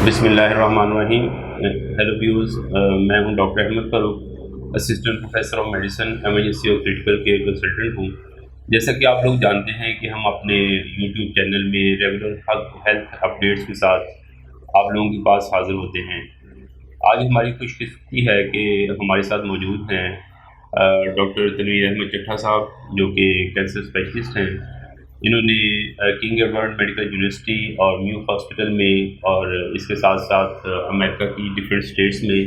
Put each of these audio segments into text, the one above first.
بسم اللہ الرحمن الرحیم. ہیلو ویوز، میں ہوں doctor Ahmed Farooq, assistant professor of medicine, emergency اور کرٹیکل کیئر کنسلٹنٹ ہوں. جیسا کہ آپ لوگ جانتے ہیں کہ ہم اپنے یوٹیوب چینل میں ریگولر ہیلتھ اپڈیٹس کے ساتھ آپ لوگوں کے پاس حاضر ہوتے ہیں. آج ہماری خوش قسمتی ہے کہ ہمارے ساتھ موجود ہیں ڈاکٹر تنویر احمد چٹھا صاحب، جو کہ کینسر اسپیشلسٹ ہیں. انہوں نے کنگ ایڈورڈ میڈیکل یونیورسٹی اور میو ہاسپٹل میں اور اس کے ساتھ ساتھ امریکہ کی ڈفرینٹ اسٹیٹس میں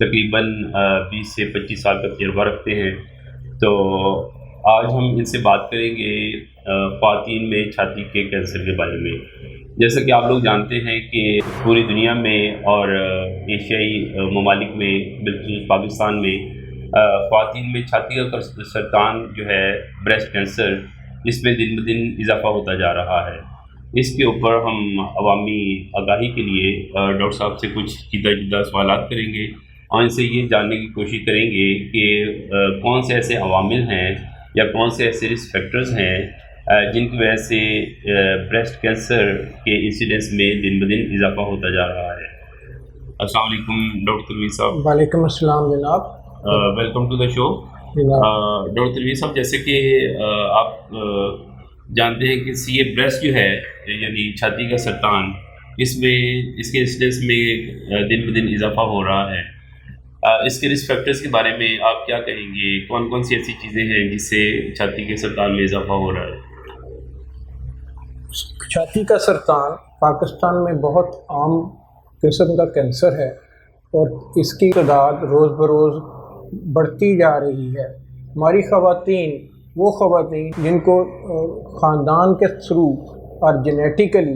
تقریباً 20 سے 25 سال کا تجربہ رکھتے ہیں. تو آج ہم ان سے بات کریں گے خواتین میں چھاتی کے کینسر کے بارے میں. جیسا کہ آپ لوگ جانتے ہیں کہ پوری دنیا میں اور ایشیائی ممالک میں بالخصوص پاکستان میں خواتین میں چھاتی کا سرطان جو ہے بریسٹ کینسر، اس میں دن بدن اضافہ ہوتا جا رہا ہے. اس کے اوپر ہم عوامی آگاہی کے لیے ڈاکٹر صاحب سے کچھ جدہ سوالات کریں گے اور ان سے یہ جاننے کی کوشش کریں گے کہ کون سے ایسے عوامل ہیں یا کون سے ایسے رسک فیکٹرز ہیں جن کی وجہ سے بریسٹ کینسر کے انسیڈنس میں دن بدن اضافہ ہوتا جا رہا ہے. السلام علیکم ڈاکٹر تنویر صاحب. وعلیکم السلام جناب. Welcome to the show. Doctor Tanveer صاحب، جیسے کہ آپ جانتے ہیں کہ سی اے بریسٹ جو ہے یعنی چھاتی کا سرطان، اس میں اس کے انسیڈنس میں دن بدن اضافہ ہو رہا ہے. اس کے رسک فیکٹرز کے بارے میں آپ کیا کہیں گے؟ کون کون سی ایسی چیزیں ہیں جس سے چھاتی کے سرطان میں اضافہ ہو رہا ہے؟ چھاتی کا سرطان پاکستان میں بہت عام قسم کا کینسر ہے اور اس کی تعداد روز بروز بڑھتی جا رہی ہے. ہماری خواتین، وہ خواتین جن کو خاندان کے تھرو اور جینیٹیکلی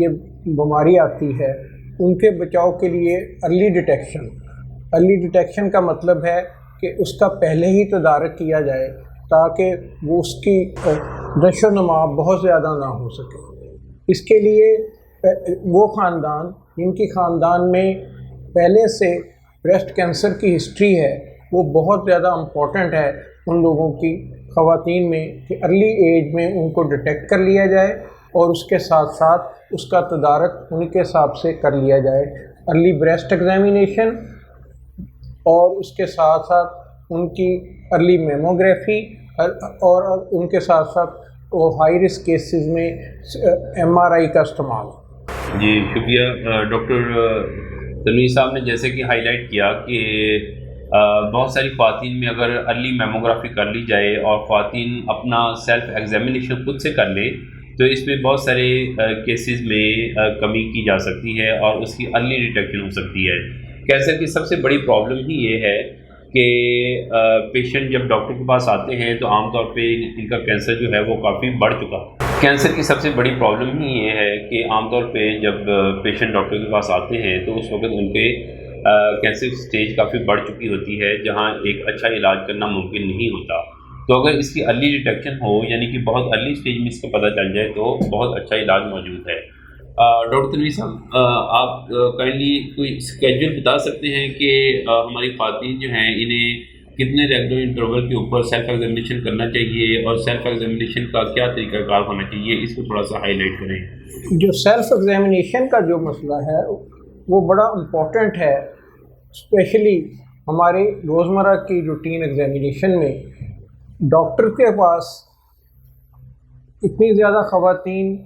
یہ بیماری آتی ہے، ان کے بچاؤ کے لیے ارلی ڈیٹیکشن کا مطلب ہے کہ اس کا پہلے ہی تدارک کیا جائے تاکہ وہ اس کی نشو و نما بہت زیادہ نہ ہو سکے. اس کے لیے وہ خاندان جن کی خاندان میں پہلے سے بریسٹ کینسر کی ہسٹری ہے، وہ بہت زیادہ امپورٹنٹ ہے ان لوگوں کی خواتین میں کہ ارلی ایج میں ان کو ڈیٹیکٹ کر لیا جائے اور اس کے ساتھ ساتھ اس کا تدارک ان کے حساب سے کر لیا جائے. ارلی بریسٹ ایگزامینیشن اور اس کے ساتھ ساتھ ان کی ارلی میموگرافی اور ان کے ساتھ ساتھ وہ ہائی رسک کیسز میں MRI کا استعمال. جی شکریہ ڈاکٹر تنویر صاحب نے جیسے کہ ہائی لائٹ کیا کہ بہت ساری خواتین میں اگر ارلی میموگرافی کر لی جائے اور خواتین اپنا سیلف ایگزامینیشن خود سے کر لیں تو اس میں بہت سارے کیسز میں کمی کی جا سکتی ہے اور اس کی ارلی ڈیٹیکشن ہو سکتی ہے. کینسر کی سب سے بڑی پرابلم ہی یہ ہے کہ پیشنٹ جب ڈاکٹر کے پاس آتے ہیں تو عام طور پہ ان کا کینسر جو ہے وہ کافی بڑھ چکا. کینسر کی سب سے بڑی پرابلم ہی یہ ہے کہ عام طور پہ جب پیشنٹ ڈاکٹر کے پاس آتے ہیں تو اس وقت ان کے کینسر سٹیج کافی بڑھ چکی ہوتی ہے جہاں ایک اچھا علاج کرنا ممکن نہیں ہوتا. تو اگر اس کی ارلی ڈیٹیکشن ہو یعنی کہ بہت ارلی سٹیج میں اس کو پتہ چل جائے تو بہت اچھا علاج موجود ہے. ڈاکٹر تنویر صاحب، آپ کائنڈلی کوئی اسکیجول بتا سکتے ہیں کہ ہماری خواتین جو ہیں انہیں کتنے ریگولر انٹرول کے اوپر سیلف ایگزامینیشن کرنا چاہیے اور سیلف ایگزامینیشن کا کیا طریقہ کار ہونا چاہیے؟ اس کو تھوڑا سا ہائی لائٹ کریں. جو سیلف ایگزامینیشن کا جو مسئلہ ہے وہ بڑا امپورٹنٹ ہے، اسپیشلی ہمارے روزمرہ کی روٹین ایگزامینیشن میں. ڈاکٹر کے پاس اتنی زیادہ خواتین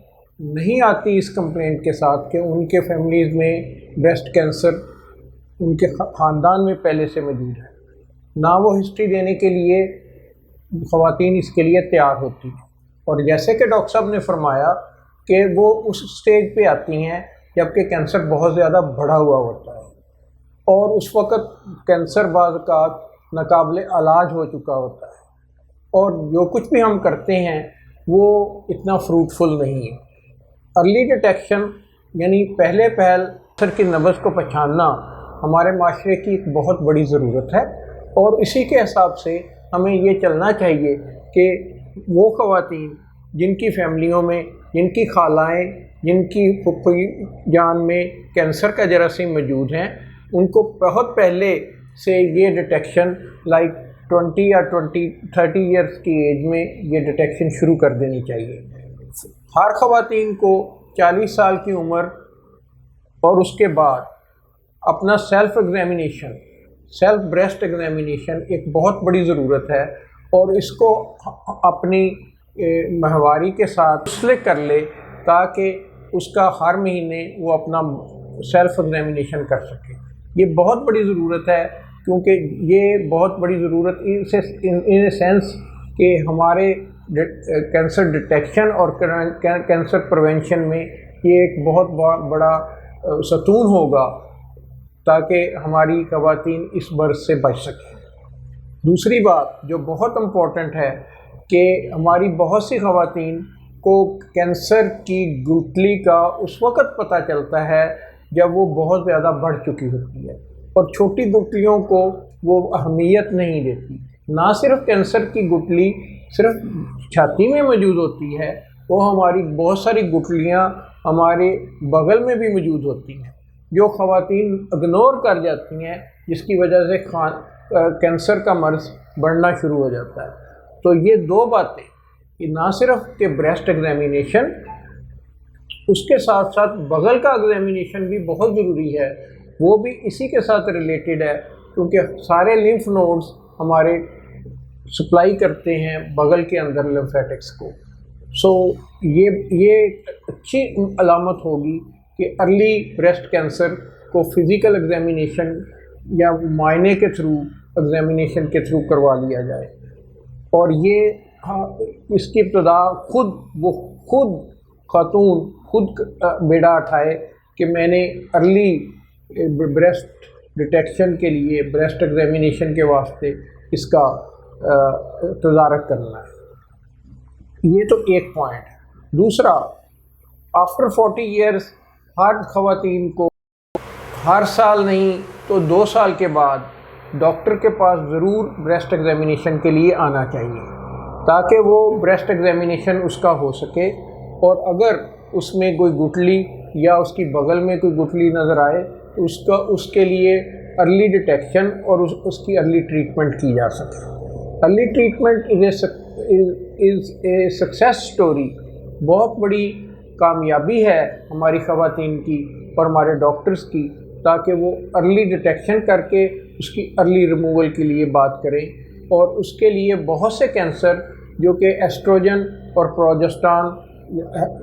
نہیں آتی اس کمپلینٹ کے ساتھ کہ ان کے فیملیز میں بریسٹ کینسر ان کے خاندان میں پہلے سے موجود ہے، نہ وہ ہسٹری دینے کے لیے خواتین اس کے لیے تیار ہوتی ہیں. اور جیسے کہ ڈاکٹر صاحب نے فرمایا کہ وہ اس سٹیج پہ آتی ہیں جب کہ کینسر بہت زیادہ بڑھا ہوا ہوتا ہے اور اس وقت کینسر بعض اوقات ناقابل علاج ہو چکا ہوتا ہے اور جو کچھ بھی ہم کرتے ہیں وہ اتنا فروٹفل نہیں ہے. ارلی ڈیٹیکشن یعنی پہلے پہل کینسر کی نبض کو پہچاننا ہمارے معاشرے کی ایک بہت بڑی ضرورت ہے اور اسی کے حساب سے ہمیں یہ چلنا چاہیے کہ وہ خواتین جن کی فیملیوں میں، جن کی خالائیں، جن کی پھپھی جان میں کینسر کا جراثیم موجود ہیں، ان کو بہت پہلے سے یہ ڈیٹیکشن 20 یا 30 ایئرس کی ایج میں یہ ڈیٹیکشن شروع کر دینی چاہیے. ہر خواتین کو 40 سال کی عمر اور اس کے بعد اپنا self examination, self breast examination ایک بہت بڑی ضرورت ہے، اور اس کو اپنی ماہواری کے ساتھ مسلک کر لے تاکہ اس کا ہر مہینے وہ اپنا سیلف ایگزامینیشن کر سکے۔ یہ بہت بڑی ضرورت ہے، کیونکہ یہ بہت بڑی ضرورت ان اے سینس کہ ہمارے کینسر ڈیٹیکشن اور کینسر پریونشن میں یہ ایک بہت بڑا ستون ہوگا تاکہ ہماری خواتین اس مرض سے بچ سکیں۔ دوسری بات جو بہت امپورٹنٹ ہے کہ ہماری بہت سی خواتین کو کینسر کی گٹھلی کا اس وقت پتہ چلتا ہے جب وہ بہت زیادہ بڑھ چکی ہوتی ہے، اور چھوٹی گٹھلیوں کو وہ اہمیت نہیں دیتی۔ نہ صرف کینسر کی گٹھلی صرف چھاتی میں موجود ہوتی ہے، وہ ہماری بہت ساری گٹھلیاں ہمارے بغل میں بھی موجود ہوتی ہیں جو خواتین اگنور کر جاتی ہیں، جس کی وجہ سے کینسر کا مرض بڑھنا شروع ہو جاتا ہے۔ تو یہ دو باتیں کہ نہ صرف کہ بریسٹ ایگزامینیشن، اس کے ساتھ ساتھ بغل کا ایگزامینیشن بھی بہت ضروری ہے، وہ بھی اسی کے ساتھ ریلیٹڈ ہے، کیونکہ سارے لمف نوڈز ہمارے سپلائی کرتے ہیں بغل کے اندر لمفیٹکس کو۔ سو یہ اچھی علامت ہوگی کہ ارلی بریسٹ کینسر کو فزیکل ایگزامینیشن یا معائنے کے تھرو، ایگزامینیشن کے تھرو کروا لیا جائے، اور یہ اس کی ابتدا خود خاتون خود بیڑا اٹھائے کہ میں نے ارلی بریسٹ ڈیٹیکشن کے لیے، بریسٹ ایگزامینیشن کے واسطے اس کا تدارک کرنا ہے۔ یہ تو ایک پوائنٹ ہے۔ دوسرا، آفٹر 40 ایئرس ہر خواتین کو ہر سال نہیں تو 2 سال کے بعد ڈاکٹر کے پاس ضرور بریسٹ ایگزامینیشن کے لیے آنا چاہیے، تاکہ وہ بریسٹ ایگزامینیشن اس کا ہو سکے، اور اگر اس میں کوئی گٹھلی یا اس کی بغل میں کوئی گٹھلی نظر آئے تو اس کے لیے ارلی ڈیٹیکشن اور اس کی ارلی ٹریٹمنٹ کی جا سکے۔ Early treatment is a success story, بہت بڑی کامیابی ہے ہماری خواتین کی اور ہمارے ڈاکٹرز کی، تاکہ وہ ارلی ڈیٹیکشن کر کے اس کی ارلی ریموول کے لیے بات کریں، اور اس کے لیے بہت سے کینسر جو کہ ایسٹروجن اور پروجسٹرون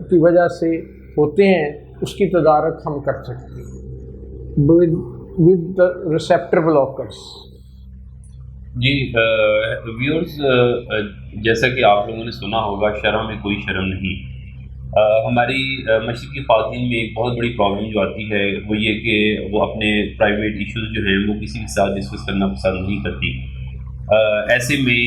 کی وجہ سے ہوتے ہیں اس کی تدارک ہم کر سکتے ہیں ود دا ریسیپٹر بلاکرز۔ جی ویورز، جیسا کہ آپ لوگوں نے سنا ہوگا، شرم میں کوئی شرم نہیں۔ ہماری مشرقی خواتین میں ایک بہت بڑی پرابلم جو آتی ہے وہ یہ کہ وہ اپنے پرائیویٹ ایشوز جو ہیں وہ کسی کے ساتھ ڈسکس کرنا پسند نہیں کرتی۔ ایسے میں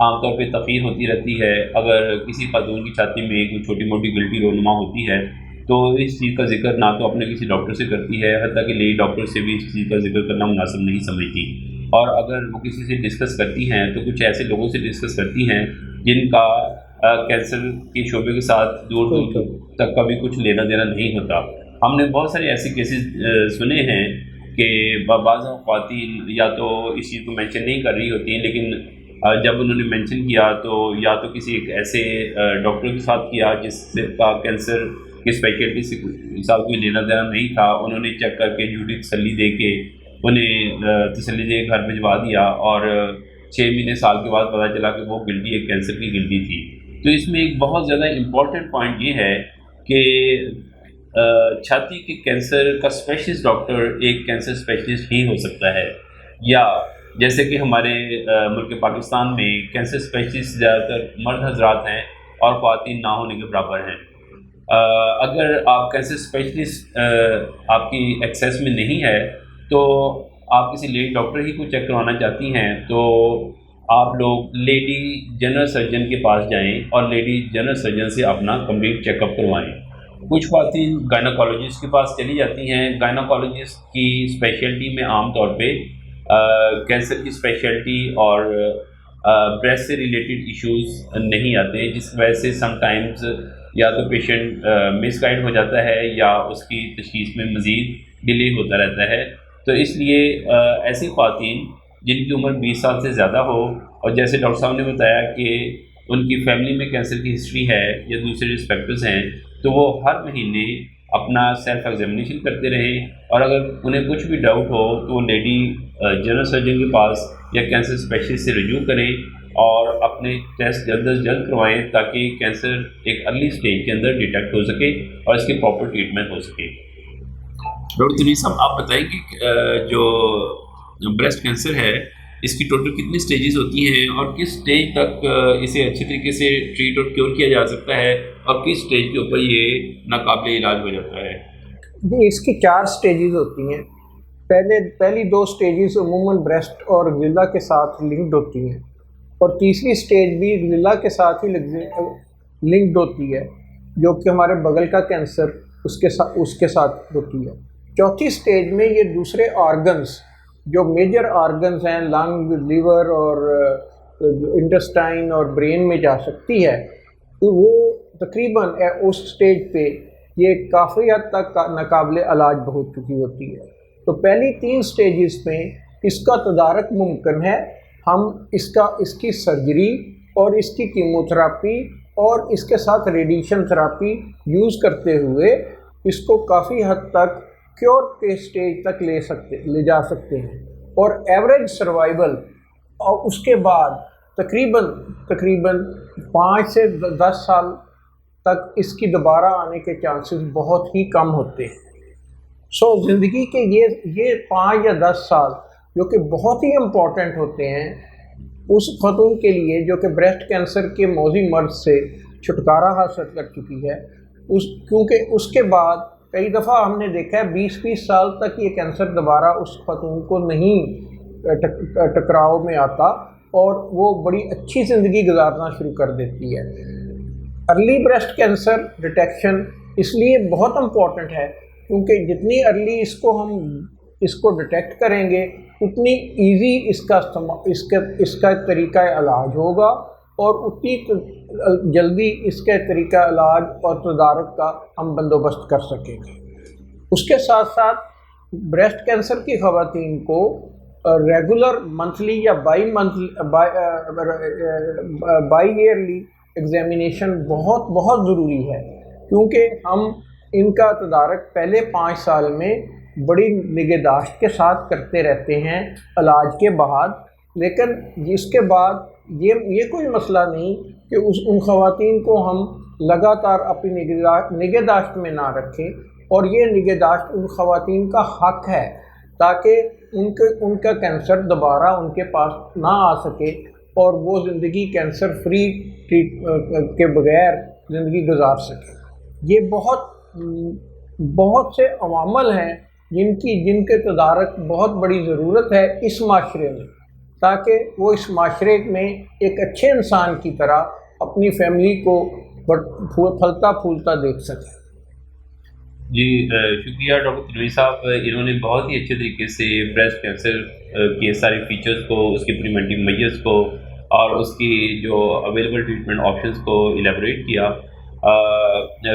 عام طور پہ تقریر ہوتی رہتی ہے۔ اگر کسی خاتون کی چھاتی میں کوئی چھوٹی موٹی گلٹی رونما ہوتی ہے تو اس چیز کا ذکر نہ تو اپنے کسی ڈاکٹر سے کرتی ہے، حتیٰ کہ لیڈی ڈاکٹر سے بھی اس چیز کا ذکر کرنا مناسب نہیں سمجھتی، اور اگر وہ کسی سے ڈسکس کرتی ہیں تو کچھ ایسے لوگوں سے ڈسکس کرتی ہیں جن کا کینسر کے شعبے کے ساتھ دور دور تک کا بھی کچھ لینا دینا نہیں ہوتا۔ ہم نے بہت سارے ایسے کیسز سنے ہیں کہ بعض خواتین یا تو اس چیز کو مینشن نہیں کر رہی ہوتی ہیں، لیکن جب انہوں نے مینشن کیا تو یا تو کسی ایک ایسے ڈاکٹر کے ساتھ کیا جس سے کا کینسر کی اسپیشلٹی سے ساتھ کوئی لینا دینا نہیں تھا، انہوں نے چیک کر کے جھوٹی تسلی دے کے انہیں تسلی دے کے گھر بھجوا دیا، اور 6 مہینے سال کے بعد پتہ چلا کہ وہ گلٹی ایک کینسر کی گلٹی تھی۔ تو اس میں ایک بہت زیادہ امپورٹنٹ پوائنٹ یہ ہے کہ چھاتی کے کینسر کا اسپیشلسٹ ڈاکٹر ایک کینسر اسپیشلسٹ ہی ہو سکتا ہے، یا جیسے کہ ہمارے ملک پاکستان میں کینسر اسپیشلسٹ زیادہ تر مرد حضرات ہیں اور خواتین نہ ہونے کے برابر ہیں۔ اگر آپ کینسر اسپیشلسٹ آپ کی ایکسیس میں نہیں ہے تو آپ کسی لیڈی ڈاکٹر ہی کو چیک کروانا چاہتی ہیں تو آپ لوگ لیڈی جنرل سرجن کے پاس جائیں اور لیڈی جنرل سرجن سے اپنا کمپلیٹ چیک اپ کروائیں۔ کچھ خواتین گائناکالوجسٹ کے پاس چلی جاتی ہیں۔ گائناکالوجسٹ کی اسپیشلٹی میں عام طور پہ کینسر کی اسپیشلٹی اور بریسٹ سے ریلیٹڈ ایشوز نہیں آتے، جس وجہ سے سم ٹائمز یا تو پیشنٹ مس گائیڈ ہو جاتا ہے یا اس کی تشخیص میں مزید ڈیلے ہوتا رہتا ہے۔ تو اس لیے ایسی خواتین جن کی عمر 20 سال سے زیادہ ہو، اور جیسے ڈاکٹر صاحب نے بتایا کہ ان کی فیملی میں کینسر کی ہسٹری ہے یا دوسرے رسک فیکٹرز ہیں، تو وہ ہر مہینے اپنا سیلف ایگزامینیشن کرتے رہیں، اور اگر انہیں کچھ بھی ڈاؤٹ ہو تو وہ لیڈی جنرل سرجن کے پاس یا کینسر اسپیشلسٹ سے رجوع کریں اور اپنے ٹیسٹ جلد از جلد کروائیں تاکہ کینسر ایک ارلی سٹیج کے اندر ڈیٹیکٹ ہو سکے اور اس کی پراپر ٹریٹمنٹ ہو سکے۔ ڈاکٹر تنویر صاحب، آپ بتائیں کہ جو بریسٹ کینسر ہے اس کی ٹوٹل کتنی سٹیجز ہوتی ہیں اور کس سٹیج تک اسے اچھی طریقے سے ٹریٹ اور کیور کیا جا سکتا ہے اور کس سٹیج کے اوپر یہ ناقابل علاج ہو جاتا ہے؟ جی، اس کی 4 سٹیجز ہوتی ہیں۔ پہلی 2 سٹیجز عموماً بریسٹ اور غلہ کے ساتھ لنکڈ ہوتی ہیں، اور تیسری سٹیج بھی غلہ کے ساتھ ہی لنکڈ ہوتی ہے، جو کہ ہمارے بغل کا کینسر اس کے ساتھ ہوتی ہے۔ چوتھی سٹیج میں یہ دوسرے آرگنز جو میجر آرگنز ہیں، لنگ، لیور اور انٹسٹائن اور برین میں جا سکتی ہے، تو وہ تقریباً اس سٹیج پہ یہ کافی حد تک ناقابل علاج ہو چکی ہوتی ہے۔ تو پہلی 3 سٹیجز میں اس کا تدارک ممکن ہے۔ ہم اس کی سرجری اور اس کی کیموتھراپی اور اس کے ساتھ ریڈیشن تھراپی یوز کرتے ہوئے اس کو کافی حد تک کیور کے سٹیج تک لے جا سکتے ہیں، اور ایوریج سروائیول اور اس کے بعد تقریباً 5 سے 10 سال تک اس کی دوبارہ آنے کے چانسز بہت ہی کم ہوتے ہیں۔ زندگی کے یہ 5 یا 10 سال جو کہ بہت ہی امپورٹنٹ ہوتے ہیں اس خاتون کے لیے جو کہ بریسٹ کینسر کے موذی مرض سے چھٹکارا حاصل کر چکی ہے، کیونکہ اس کے بعد کئی دفعہ ہم نے دیکھا ہے 20-20 سال تک یہ کینسر دوبارہ اس خاتون کو نہیں ٹکراؤ میں آتا اور وہ بڑی اچھی زندگی گزارنا شروع کر دیتی ہے۔ ارلی بریسٹ کینسر ڈیٹیکشن اس لیے بہت امپورٹنٹ ہے کیونکہ جتنی ارلی اس کو ڈیٹیکٹ کریں گے اتنی ایزی اس کا طریقہ علاج ہوگا اور اتنی جلدی اس کے طریقہ علاج اور تدارک کا ہم بندوبست کر سکیں گے۔ اس کے ساتھ ساتھ بریسٹ کینسر کی خواتین کو ریگولر منتھلی یا بائی ایئرلی ایگزامینیشن بہت بہت ضروری ہے، کیونکہ ہم ان کا تدارک پہلے 5 سال میں بڑی نگہداشت کے ساتھ کرتے رہتے ہیں علاج کے بعد، لیکن اس کے بعد یہ کوئی مسئلہ نہیں کہ ان خواتین کو ہم لگاتار اپنی نگہداشت میں نہ رکھیں، اور یہ نگہداشت ان خواتین کا حق ہے تاکہ ان کا کینسر دوبارہ ان کے پاس نہ آ سکے اور وہ زندگی کینسر فری کے بغیر زندگی گزار سکے۔ یہ بہت سے عوامل ہیں جن کے تدارک بہت بڑی ضرورت ہے اس معاشرے میں، تاکہ وہ اس معاشرے میں ایک اچھے انسان کی طرح اپنی فیملی کو پھلتا پھولتا دیکھ سکے۔ جی شکریہ ڈاکٹر تنویر صاحب، انہوں نے بہت ہی اچھے طریقے سے بریسٹ کینسر کے سارے فیچرز کو، اس کی پریونٹیو میجرز کو اور اس کی جو اویلیبل ٹریٹمنٹ آپشنز کو ایلیبوریٹ کیا۔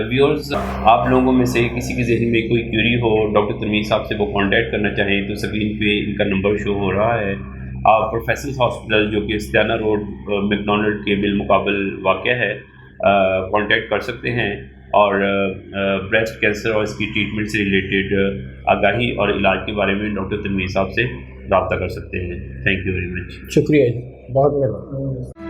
ویورز، آپ لوگوں میں سے کسی کے ذہن میں کوئی کیوری ہو ڈاکٹر تنویر صاحب سے وہ کانٹیکٹ کرنا چاہیں تو اسکرین پہ ان کا نمبر شو ہو رہا ہے۔ آپ پروفیسرز ہاسپٹل جو کہ استیانہ روڈ میکڈونلڈ کے بالمقابل واقع ہے کانٹیکٹ کر سکتے ہیں اور بریسٹ کینسر اور اس کی ٹریٹمنٹ سے ریلیٹڈ آگاہی اور علاج کے بارے میں ڈاکٹر تنویر صاحب سے رابطہ کر سکتے ہیں۔ Thank you very much. شکریہ جی، بہت مہربانی۔